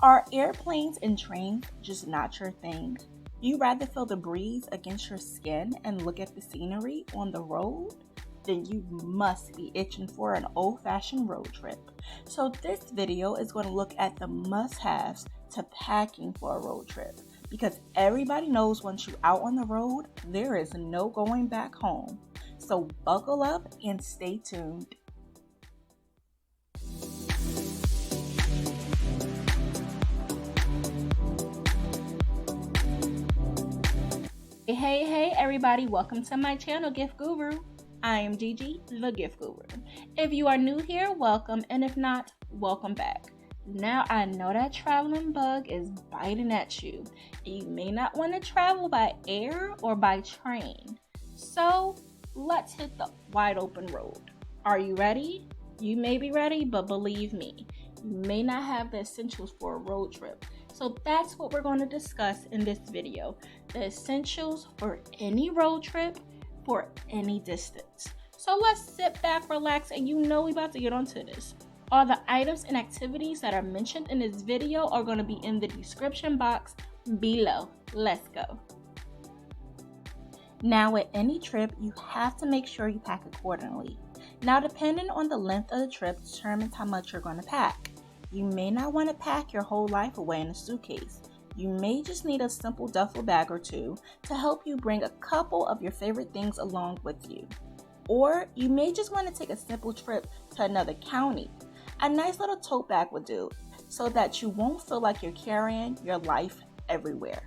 Are airplanes and trains just not your thing? You rather feel the breeze against your skin and look at the scenery on the road? Then you must be itching for an old-fashioned road trip. So this video is going to look at the must-haves to packing for a road trip, because everybody knows once you're out on the road, there is no going back home. So buckle up and stay tuned. Hey everybody, welcome to my channel, Gift Guru. I am Gigi, the Gift Guru. If you are new here, welcome, and if not, welcome back. Now I know that traveling bug is biting at you. You may not want to travel by air or by train. So let's hit the wide open road. Are you ready? You may be ready, but believe me, you may not have the essentials for a road trip. So that's what we're going to discuss in this video. The essentials for any road trip for any distance. So let's sit back, relax, and you know we're about to get onto this. All the items and activities that are mentioned in this video are going to be in the description box below. Let's go. Now with any trip, you have to make sure you pack accordingly. Now depending on the length of the trip determines how much you're going to pack. You may not want to pack your whole life away in a suitcase. You may just need a simple duffel bag or two to help you bring a couple of your favorite things along with you. Or you may just want to take a simple trip to another county. A nice little tote bag would do, so that you won't feel like you're carrying your life everywhere.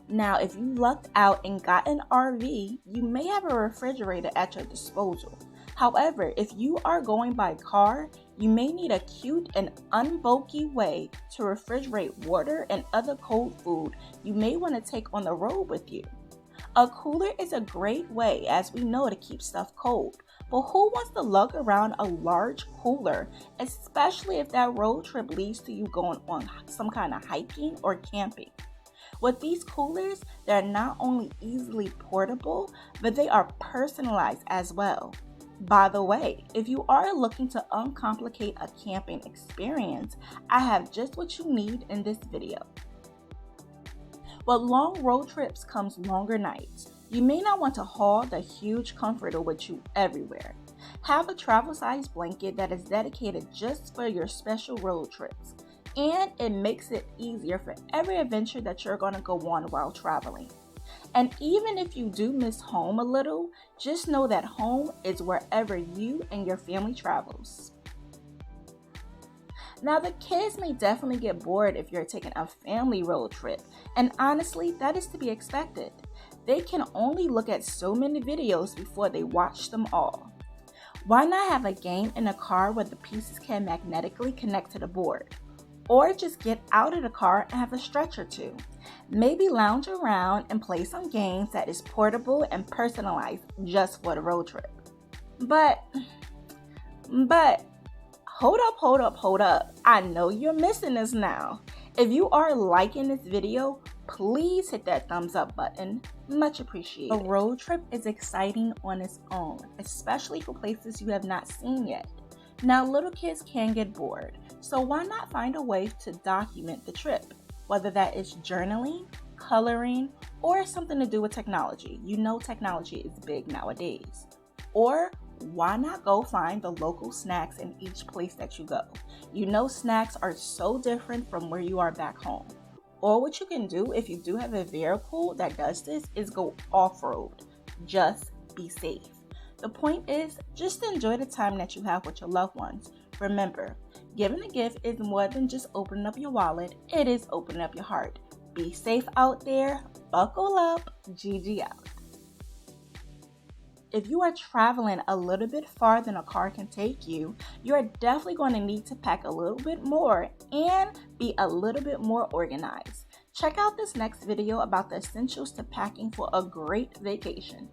Now, if you lucked out and got an RV, you may have a refrigerator at your disposal. However, if you are going by car, you may need a cute and unbulky way to refrigerate water and other cold food you may want to take on the road with you. A cooler is a great way, as we know, to keep stuff cold. But who wants to lug around a large cooler, especially if that road trip leads to you going on some kind of hiking or camping? With these coolers, they're not only easily portable, but they are personalized as well. By the way, if you are looking to uncomplicate a camping experience, I have just what you need in this video. With long road trips comes longer nights. You may not want to haul the huge comforter with you everywhere. Have a travel-sized blanket that is dedicated just for your special road trips, and it makes it easier for every adventure that you're going to go on while traveling. And even if you do miss home a little, just know that home is wherever you and your family travels. Now, the kids may definitely get bored if you're taking a family road trip, and honestly, that is to be expected. They can only look at so many videos before they watch them all. Why not have a game in a car where the pieces can magnetically connect to the board? Or just get out of the car and have a stretch or two. Maybe lounge around and play some games that is portable and personalized just for the road trip. But hold up. I know you're missing this now. If you are liking this video, please hit that thumbs up button. Much appreciated. A road trip is exciting on its own, especially for places you have not seen yet. Now, little kids can get bored, so why not find a way to document the trip? Whether that is journaling, coloring, or something to do with technology. You know technology is big nowadays. Or why not go find the local snacks in each place that you go? You know snacks are so different from where you are back home. Or what you can do if you do have a vehicle that does this is go off-road. Just be safe. The point is, just enjoy the time that you have with your loved ones. Remember, giving a gift is more than just opening up your wallet, it is opening up your heart. Be safe out there, buckle up, Gigi out. If you are traveling a little bit farther than a car can take you, you are definitely going to need to pack a little bit more and be a little bit more organized. Check out this next video about the essentials to packing for a great vacation.